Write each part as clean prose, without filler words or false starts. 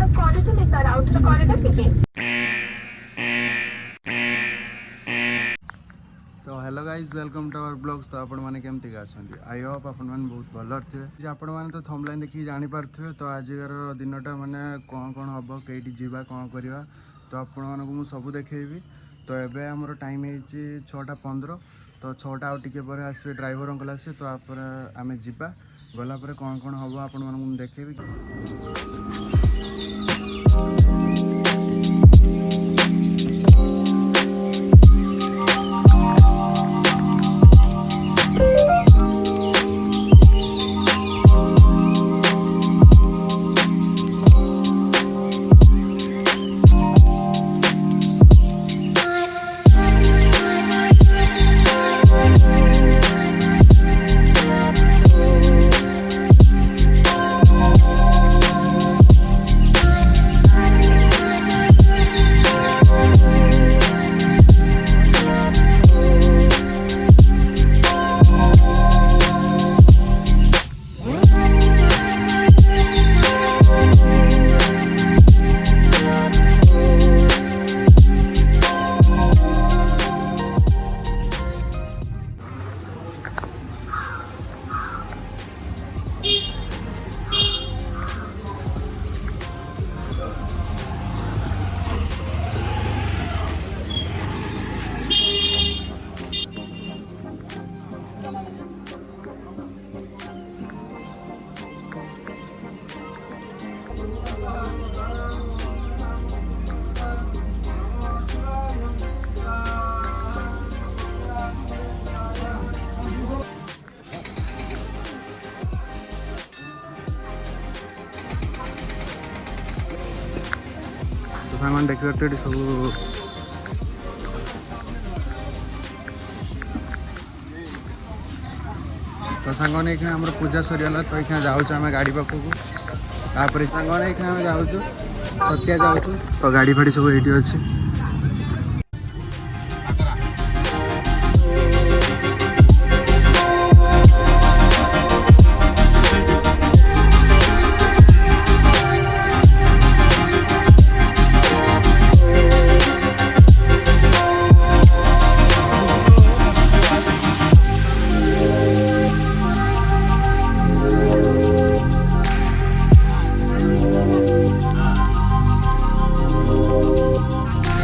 सब କରିଥିଲି ସାର୍ ଆଉଥରେ କରିଦେବି କି? तो hello guys welcome to our blogs. तो आपण मैंने केमती अच्छे आई होप आपण मैंने बहुत भल थे आपण मैंने तो थंबलाइन देखिए जानीपारे। तो आजिकार दिनटा माने कौन कौन हम कई जावा कौन करवा तो आपण मानक मुझे सब देखी। तो एबे हमर टाइम है 6:15 तो 6टा आउ टिके पर आसवे ड्राइवर अंकल आसे तो आप आम जा गलापर कौन कौन हम आपण मानक देखेबी। तो सामान देखिए सब तो सांग नहीं आम पूजा सरीगला तो ये जाऊँ गाड़ी पाखक तापर सांग नहीं आम जाऊँ छतिया जाऊँ तो गाड़ी फाड़ी सब ये अच्छे।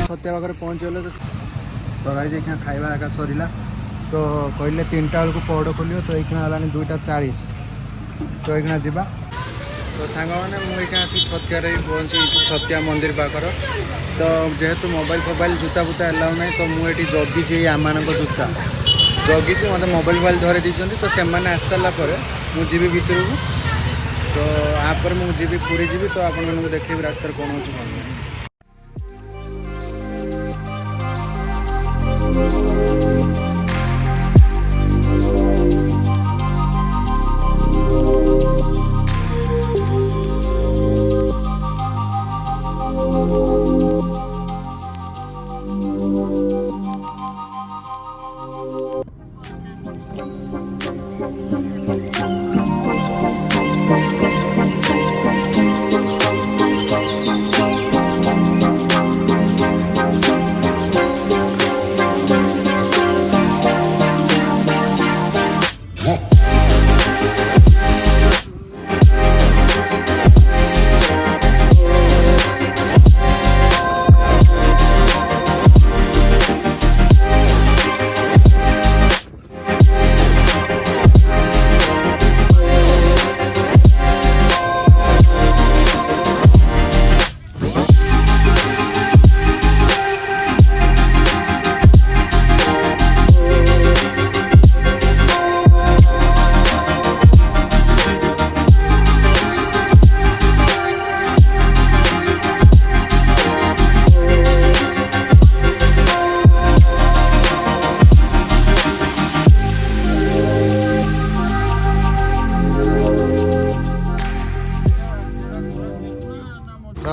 छतिया पाखे पहुँचगले तो गाड़ी ये खाଇବା एका सरला तो कहले 3टा बेलू पहड़ खोल तो ये है 2:40 तो ये जा तो सांग मैंने मुझे आसी छतिया पहुँची छतिया मंदिर पाखर तो जेहेतु मोबाइल फोबाइल जूता फूता एलाउ ना तो मुझे जगिची आम जूता जगिची मत मोबाइल फोबाइल धरी देते तो से आस सारापर मुझे भितर को तो यापर मुझे पूरी जी तो आपको देखेबी रास्तार कौन हो कौन नहीं।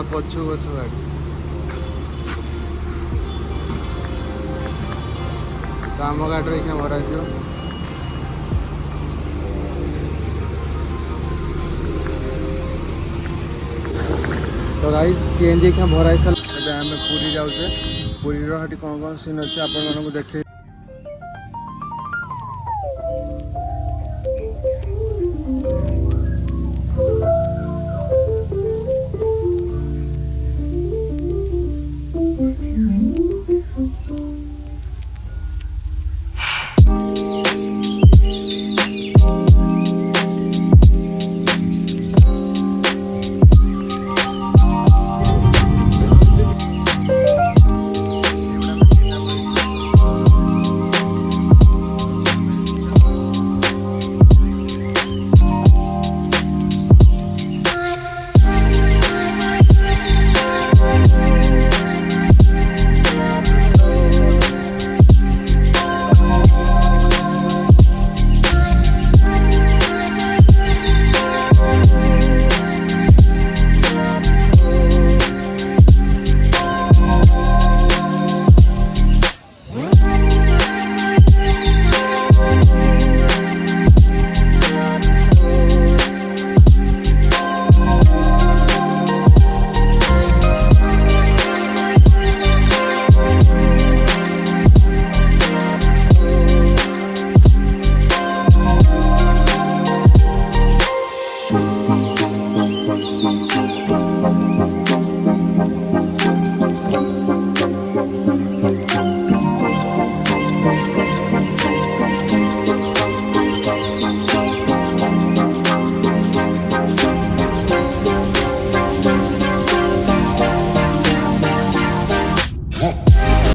पछु पछु गाड़ी तो आम गाड़ी क्या भरा तो तो गाई सीएनजी क्या भरा सारे आम पुरी जाऊे पुरीर कौन कौन सीन अच्छे आपण देखिए